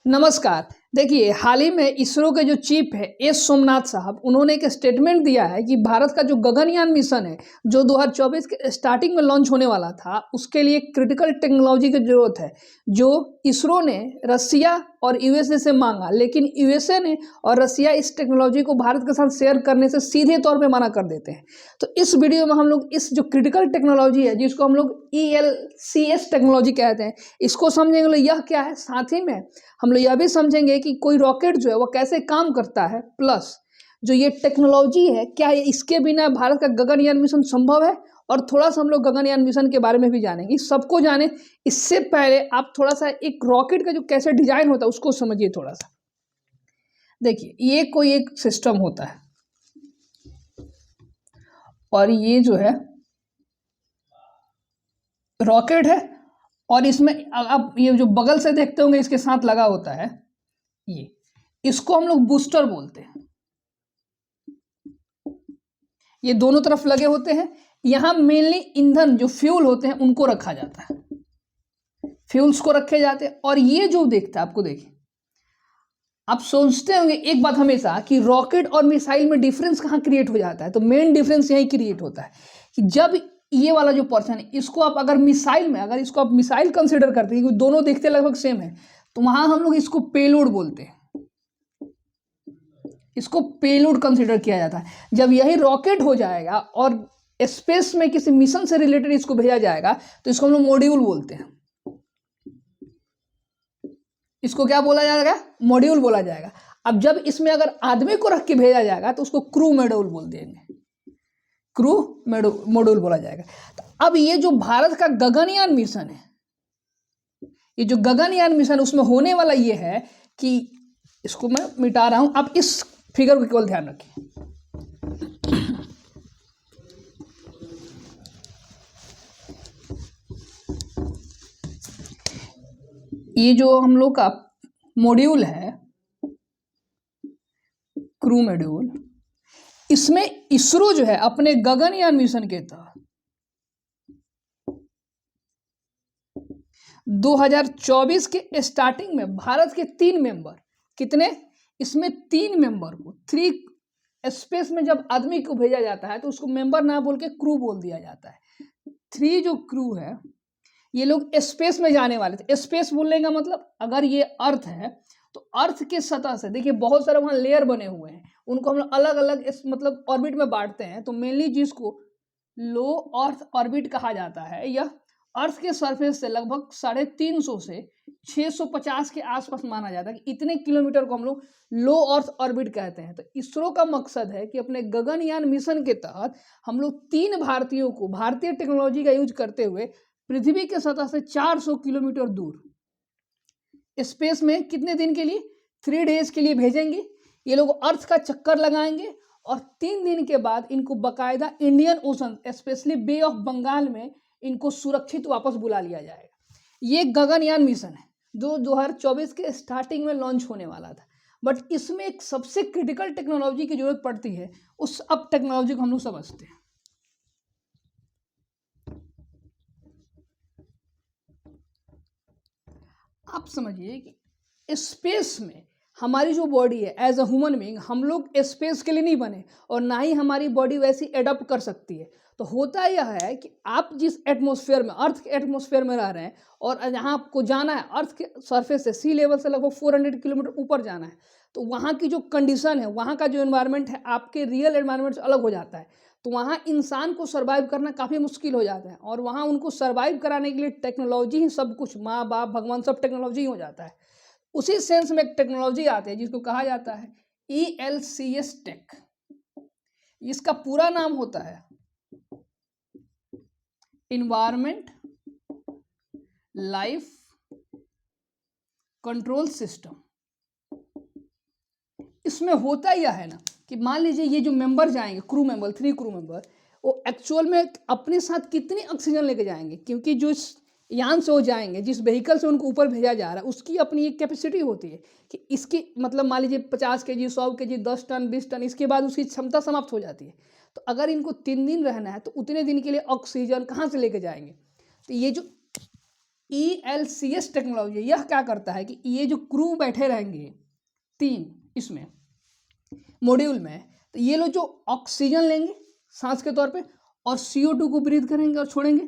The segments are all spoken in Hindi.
नमस्कार। देखिए, हाल ही में इसरो के जो चीफ है एस सोमनाथ साहब, उन्होंने एक स्टेटमेंट दिया है कि भारत का जो गगनयान मिशन है, जो 2024 के स्टार्टिंग में लॉन्च होने वाला था, उसके लिए क्रिटिकल टेक्नोलॉजी की ज़रूरत है, जो इसरो ने रसिया और यूएसए से मांगा, लेकिन यूएसए ने और रसिया इस टेक्नोलॉजी को भारत के साथ शेयर करने से सीधे तौर पे मना कर देते हैं। तो इस वीडियो में हम लोग इस जो क्रिटिकल टेक्नोलॉजी है, जिसको हम लोग ELCS टेक्नोलॉजी कहते हैं, इसको समझेंगे। यह क्या है, साथ ही में हम लोग यह भी समझेंगे कि कोई रॉकेट जो है वो कैसे काम करता है, प्लस जो ये टेक्नोलॉजी है, क्या ये इसके बिना भारत का गगनयान मिशन संभव है, और थोड़ा सा हम लोग गगनयान मिशन के बारे में भी जानेंगे। सबको जाने इससे पहले आप थोड़ा सा एक रॉकेट का जो कैसे डिजाइन होता है उसको समझिए थोड़ा सा। देखिए, ये कोई एक सिस्टम होता है और ये जो है रॉकेट है, और इसमें आप ये जो बगल से देखते होंगे इसके साथ लगा होता है, ये इसको हम लोग बूस्टर बोलते हैं। ये दोनों तरफ लगे होते हैं। यहां मेनली ईंधन जो फ्यूल होते हैं उनको रखा जाता है, फ्यूल्स को रखे जाते हैं। और ये जो देखता है, आपको देखिए, आप सोचते होंगे एक बात हमेशा कि रॉकेट और मिसाइल में डिफरेंस कहाँ क्रिएट हो जाता है, तो मेन डिफरेंस यही क्रिएट होता है कि जब ये वाला जो पोर्शन है, इसको आप अगर मिसाइल में, अगर इसको आप मिसाइल कंसिडर करते हैं, क्योंकि दोनों देखते लगभग सेम है, तो वहां हम लोग इसको पेलोड बोलते हैं, इसको पेलोड कंसिडर किया जाता है। जब यही रॉकेट हो जाएगा और स्पेस में किसी मिशन से रिलेटेड इसको भेजा जाएगा, तो इसको हम लोग मॉड्यूल बोलते हैं। इसको क्या बोला जाएगा? मॉड्यूल बोला जाएगा। अब जब इसमें अगर आदमी को रख के भेजा जाएगा तो उसको क्रू मॉड्यूल बोल देंगे, क्रू मॉड्यूल बोला जाएगा। तो अब ये जो भारत का गगनयान मिशन है, ये जो गगनयान मिशन उसमें होने वाला ये है कि, इसको मैं मिटा रहा हूं, आप इस फिगर को केवल ध्यान रखिए। ये जो हम लोग का मॉड्यूल है, क्रू मॉड्यूल, इसमें इसरो जो है अपने गगनयान मिशन के तहत 2024 के स्टार्टिंग में भारत के 3 मेंबर, कितने, इसमें 3 मेंबर को, 3 स्पेस में जब आदमी को भेजा जाता है तो उसको मेंबर ना बोल के क्रू बोल दिया जाता है। 3 जो क्रू है, ये लोग स्पेस में जाने वाले थे। स्पेस बोलने का मतलब, अगर ये अर्थ है तो अर्थ के सतह से देखिए बहुत सारे वहां लेयर बने हुए हैं, उनको हम लोग अलग अलग मतलब ऑर्बिट में बांटते हैं। तो मेनली जिसको लो अर्थ ऑर्बिट कहा जाता है, यह अर्थ के सरफेस से लगभग 350 से 650 के आसपास माना जाता है कि इतने किलोमीटर को हम लोग लो अर्थ ऑर्बिट कहते हैं। तो इसरो का मकसद है कि अपने गगनयान मिशन के तहत हम लोग 3 भारतीयों को भारतीय टेक्नोलॉजी का यूज करते हुए पृथ्वी के सतह से 400 किलोमीटर दूर स्पेस में कितने दिन के लिए, 3 डेज के लिए भेजेंगे। ये लोग अर्थ का चक्कर लगाएंगे और 3 दिन के बाद इनको बकायदा Indian Ocean, specially Bay of Bengal में इनको सुरक्षित वापस बुला लिया जाएगा। ये गगनयान मिशन है जो 2024 के स्टार्टिंग में लॉन्च होने वाला था, बट इसमें एक सबसे क्रिटिकल टेक्नोलॉजी की जरूरत पड़ती है। उस अब टेक्नोलॉजी को हम लोग समझते हैं। आप समझिए कि स्पेस में हमारी जो बॉडी है, एज अ ह्यूमन बीइंग, हम लोग स्पेस के लिए नहीं बने और ना ही हमारी बॉडी वैसी एडप्ट कर सकती है। तो होता यह है कि आप जिस एटमॉस्फेयर में, अर्थ के एटमॉस्फेयर में रह रहे हैं, और जहाँ आपको जाना है अर्थ के सरफेस से, सी लेवल से लगभग 400 किलोमीटर ऊपर जाना है, तो वहाँ की जो कंडीशन है, वहाँ का जो एनवायरनमेंट है, आपके रियल एनवायरनमेंट से अलग हो जाता है। तो वहाँ इंसान को सर्वाइव करना काफ़ी मुश्किल हो जाता है, और वहाँ उनको सर्वाइव कराने के लिए टेक्नोलॉजी ही सब कुछ, माँ बाप भगवान सब टेक्नोलॉजी ही हो जाता है। उसी सेंस में एक टेक्नोलॉजी आती है जिसको कहा जाता है ELCS टेक। इसका पूरा नाम होता है इन्वायरमेंट लाइफ कंट्रोल सिस्टम। इसमें होता यह है ना कि मान लीजिए ये जो मेंबर जाएंगे, क्रू मेंबर, 3 क्रू मेंबर, वो एक्चुअल में अपने साथ कितनी ऑक्सीजन लेके जाएंगे, क्योंकि जो यान से वो जाएंगे, जिस व्हीकल से उनको ऊपर भेजा जा रहा है, उसकी अपनी एक कैपेसिटी होती है कि इसकी मतलब मान लीजिए 50 kg, 100 kg, 10 टन, 20 टन, इसके बाद उसकी क्षमता समाप्त हो जाती है। तो अगर इनको 3 दिन रहना है तो उतने दिन के लिए ऑक्सीजन कहाँ से लेके जाएंगे? तो ये जो ELCS टेक्नोलॉजी, यह क्या करता है कि ये जो क्रू बैठे रहेंगे 3 इसमें मॉड्यूल में, तो ये लोग जो ऑक्सीजन लेंगे सांस के तौर पे और CO2 को ब्रीथ करेंगे और छोड़ेंगे।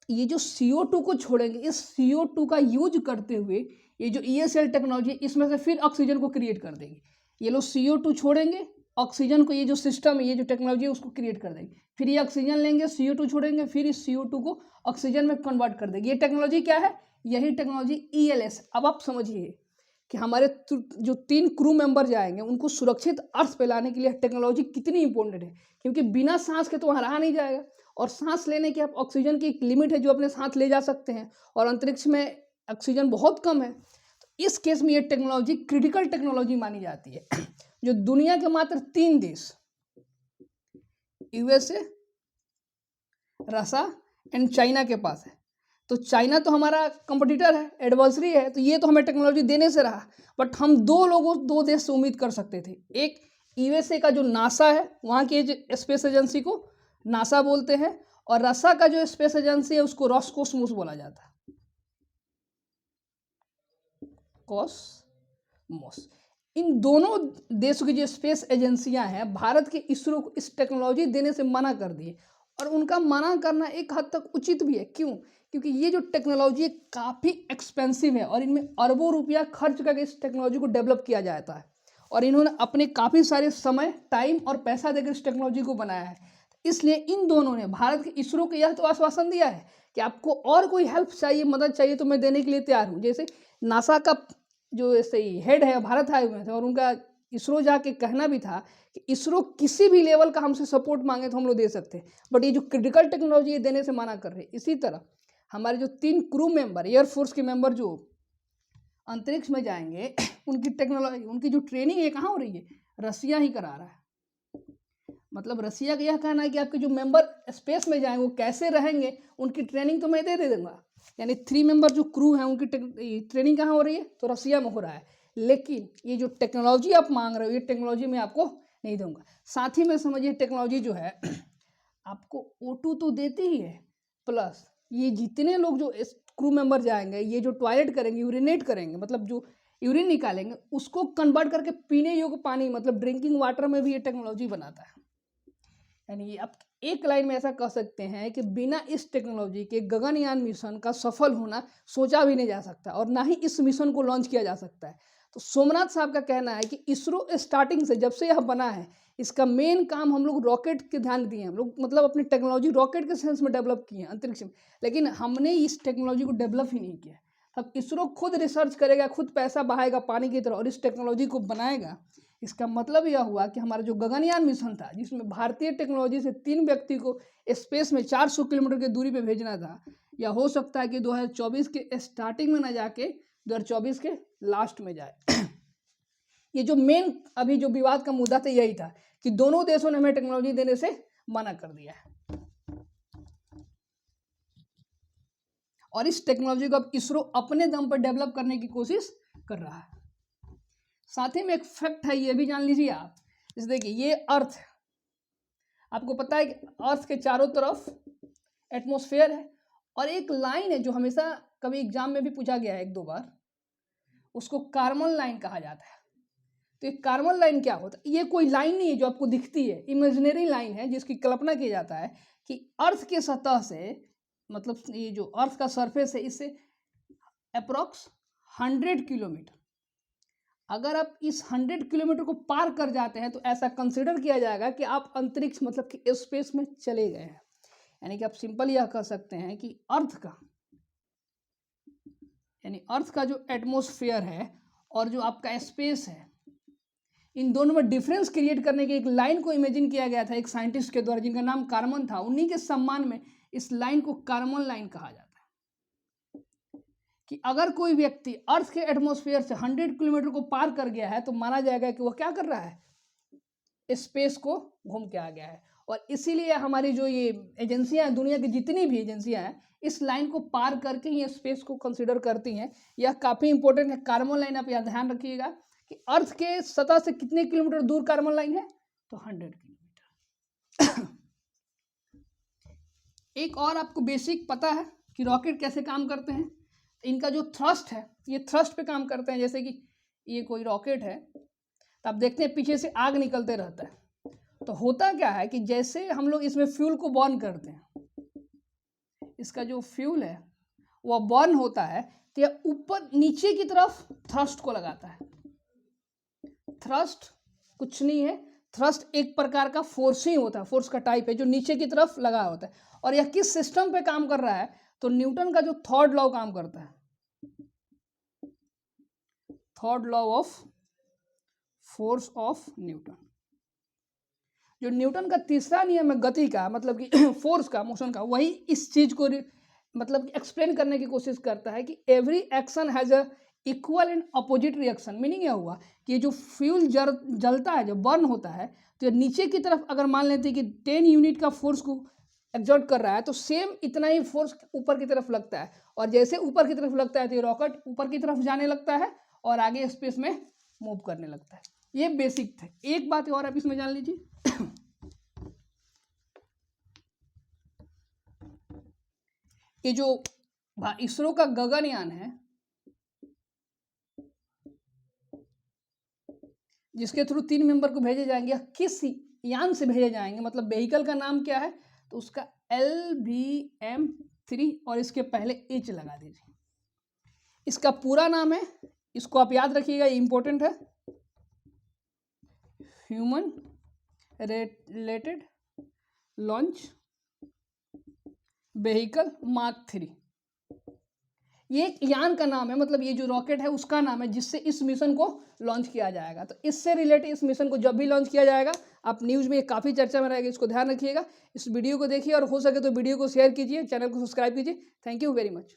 ये जो CO2 को छोड़ेंगे, इस CO2 का यूज करते हुए ये जो ESL टेक्नोलॉजी इसमें से फिर ऑक्सीजन को क्रिएट कर देगी। ये लोग CO2 छोड़ेंगे, ऑक्सीजन को, ये जो सिस्टम है, ये जो टेक्नोलॉजी है उसको क्रिएट कर देगी। फिर ये ऑक्सीजन लेंगे, CO2 छोड़ेंगे, फिर इस CO2 को ऑक्सीजन में कन्वर्ट कर देगी। ये टेक्नोलॉजी क्या है? यही टेक्नोलॉजी ELS। अब आप समझिए कि हमारे जो 3 क्रू मेंबर जाएंगे उनको सुरक्षित अर्थ पे लाने के लिए टेक्नोलॉजी कितनी इंपॉर्टेंट है, क्योंकि बिना सांस के तो वहाँ रहा नहीं जाएगा। और सांस लेने की आप ऑक्सीजन की एक लिमिट है जो अपने साथ ले जा सकते हैं, और अंतरिक्ष में ऑक्सीजन बहुत कम है। तो इस केस में ये टेक्नोलॉजी क्रिटिकल टेक्नोलॉजी मानी जाती है, जो दुनिया के मात्र 3 देश USA, रसा एंड चाइना के पास है। तो चाइना तो हमारा कंपटीटर है, एडवर्सरी है, तो ये तो हमें टेक्नोलॉजी देने से रहा। बट हम 2 देश से उम्मीद कर सकते थे। एक USA का जो नासा है, वहाँ की स्पेस एजेंसी को नासा बोलते हैं, और रसा का जो स्पेस एजेंसी है उसको रॉसकोसमोस बोला जाता है, कॉसमोस। इन दोनों देशों की जो स्पेस एजेंसियां हैं, भारत के इसरो को इस टेक्नोलॉजी देने से मना कर दिए। और उनका मना करना एक हद तक उचित भी है। क्यों? क्योंकि ये जो टेक्नोलॉजी है काफ़ी एक्सपेंसिव है, और इनमें अरबों रुपया खर्च करके इस टेक्नोलॉजी को डेवलप किया जाता है, और इन्होंने अपने काफ़ी सारे समय, टाइम और पैसा देकर इस टेक्नोलॉजी को बनाया है। इसलिए इन दोनों ने भारत के इसरो को यह तो आश्वासन दिया है कि आपको और कोई हेल्प चाहिए, मदद चाहिए, तो मैं देने के लिए तैयार हूँ। जैसे नासा का जो ऐसे हेड है भारत आए हुए थे, और उनका इसरो जाके कहना भी था कि इसरो किसी भी लेवल का हमसे सपोर्ट मांगे तो हम लोग दे सकते हैं, बट ये जो क्रिटिकल टेक्नोलॉजी देने से मना कर रहे हैं। इसी तरह हमारे जो 3 क्रू मेंबर, एयरफोर्स के मेंबर जो अंतरिक्ष में जाएंगे, उनकी टेक्नोलॉजी, उनकी जो ट्रेनिंग है कहाँ हो रही है? रसिया ही करा रहा है। मतलब रसिया का यह कहना है कि आपके जो मेंबर स्पेस में जाएंगे वो कैसे रहेंगे, उनकी ट्रेनिंग तो मैं दे दूंगा। यानी 3 मेंबर जो क्रू हैं उनकी ट्रेनिंग कहाँ हो रही है? तो रसिया में हो रहा है। लेकिन ये जो टेक्नोलॉजी आप मांग रहे हो, ये टेक्नोलॉजी मैं आपको नहीं दूंगा। साथ ही में समझिए, टेक्नोलॉजी जो है आपको O2 तो देती ही है, प्लस ये जितने लोग जो क्रू मेंबर जाएंगे, ये जो टॉयलेट करेंगे, यूरिनेट करेंगे, मतलब जो यूरिन निकालेंगे, उसको कन्वर्ट करके पीने योग्य पानी, मतलब ड्रिंकिंग वाटर में भी ये टेक्नोलॉजी बनाता है। यानी आप एक लाइन में ऐसा कह सकते हैं कि बिना इस टेक्नोलॉजी के गगनयान मिशन का सफल होना सोचा भी नहीं जा सकता, और ना ही इस मिशन को लॉन्च किया जा सकता है। तो सोमनाथ साहब का कहना है कि इसरो स्टार्टिंग से, जब से यह बना है, इसका मेन काम हम लोग रॉकेट के ध्यान दिए हैं। हम लोग मतलब अपनी टेक्नोलॉजी रॉकेट के सेंस में डेवलप किए हैं अंतरिक्ष में, लेकिन हमने इस टेक्नोलॉजी को डेवलप ही नहीं किया। अब इसरो खुद रिसर्च करेगा, खुद पैसा बहाएगा पानी की तरह, और इस टेक्नोलॉजी को बनाएगा। इसका मतलब यह हुआ कि हमारा जो गगनयान मिशन था, जिसमें भारतीय टेक्नोलॉजी से 3 व्यक्ति को स्पेस में 400 किलोमीटर की दूरी पे भेजना था, या हो सकता है कि 2024 के स्टार्टिंग में ना जाके 2024 के लास्ट में जाए। ये जो मेन अभी जो विवाद का मुद्दा था यही था कि दोनों देशों ने हमें टेक्नोलॉजी देने से मना कर दिया है, और इस टेक्नोलॉजी को अब इसरो अपने दम पर डेवलप करने की कोशिश कर रहा है। साथ ही में एक फैक्ट है, ये भी जान लीजिए आप। जैसे देखिए, ये अर्थ, आपको पता है कि अर्थ के चारों तरफ एटमॉस्फेयर है, और एक लाइन है जो हमेशा कभी एग्जाम में भी पूछा गया है 1-2 बार, उसको कार्बन लाइन कहा जाता है। तो ये कार्बन लाइन क्या होता है? ये कोई लाइन नहीं है जो आपको दिखती है, इमेजिनरी लाइन है जिसकी कल्पना किया जाता है कि अर्थ के सतह से, मतलब ये जो अर्थ का सरफेस है, इससे अप्रॉक्स 100 किलोमीटर, अगर आप इस 100 किलोमीटर को पार कर जाते हैं तो ऐसा कंसिडर किया जाएगा कि आप अंतरिक्ष, मतलब कि स्पेस में चले गए हैं। यानी कि आप सिंपल यह कह सकते हैं कि अर्थ का जो एटमॉस्फेयर है और जो आपका स्पेस है, इन दोनों में डिफरेंस क्रिएट करने की एक लाइन को इमेजिन किया गया था एक साइंटिस्ट के द्वारा, जिनका नाम कार्मन था। उन्हीं के सम्मान में इस लाइन को कार्मन लाइन कहा जाता है, कि अगर कोई व्यक्ति अर्थ के एटमॉस्फेयर से 100 किलोमीटर को पार कर गया है तो माना जाएगा कि वह क्या कर रहा है? स्पेस को घूम के आ गया है। और इसीलिए हमारी जो ये एजेंसियां हैं, दुनिया की जितनी भी एजेंसियां हैं, इस लाइन को पार करके ही स्पेस को कंसिडर करती हैं। यह काफ़ी इंपॉर्टेंट है। कार्बन लाइन आप यहाँ ध्यान रखिएगा कि अर्थ के सतह से कितने किलोमीटर दूर कार्बन लाइन है? तो 100 किलोमीटर। एक और आपको बेसिक पता है कि रॉकेट कैसे काम करते हैं? इनका जो थ्रस्ट है ये थ्रस्ट पे काम करते हैं। जैसे कि ये कोई रॉकेट है तो आप देखते हैं पीछे से आग निकलते रहता है। तो होता क्या है कि जैसे हम लोग इसमें फ्यूल को बर्न करते हैं, इसका जो फ्यूल है वह बर्न होता है तो यह ऊपर नीचे की तरफ थ्रस्ट को लगाता है। थ्रस्ट कुछ नहीं है, थ्रस्ट एक प्रकार का फोर्स ही होता है, फोर्स का टाइप है जो नीचे की तरफ लगा होता है। और यह किस सिस्टम पे काम कर रहा है, तो न्यूटन का जो थर्ड लॉ काम करता है, third law of force of Newton. जो न्यूटन का तीसरा नियम है गति का, मतलब कि फोर्स का, मोशन का, वही इस चीज को मतलब एक्सप्लेन करने की कोशिश करता है कि every action has a equal and opposite reaction. Meaning यह हुआ कि जो फ्यूल जलता है, जो बर्न होता है, तो नीचे की तरफ अगर मान लेते हैं कि 10 यूनिट का फोर्स को एक्सर्ट कर रहा है तो सेम इतना ही फोर्स ऊपर की तरफ लगता है। और जैसे ऊपर की तरफ लगता है तो ये रॉकेट ऊपर की तरफ जाने लगता है और आगे स्पेस में मूव करने लगता है। ये बेसिक थे। एक बात और आप इसमें जान लीजिए ये जो इसरो का गगनयान है, जिसके थ्रू 3 मेंबर को भेजे जाएंगे, किस यान से भेजे जाएंगे, मतलब व्हीकल का नाम क्या है, तो उसका LVM-3 और इसके पहले H लगा दीजिए। इसका पूरा नाम है, इसको आप याद रखिएगा, ये इंपॉर्टेंट है, human related launch vehicle mark 3। ये एक यान का नाम है, मतलब ये जो रॉकेट है उसका नाम है जिससे इस मिशन को लॉन्च किया जाएगा। तो इससे रिलेटेड इस मिशन को जब भी लॉन्च किया जाएगा, आप न्यूज़ में काफ़ी चर्चा में रहेगा, इसको ध्यान रखिएगा। इस वीडियो को देखिए और हो सके तो वीडियो को शेयर कीजिए, चैनल को सब्सक्राइब कीजिए। Thank you very much.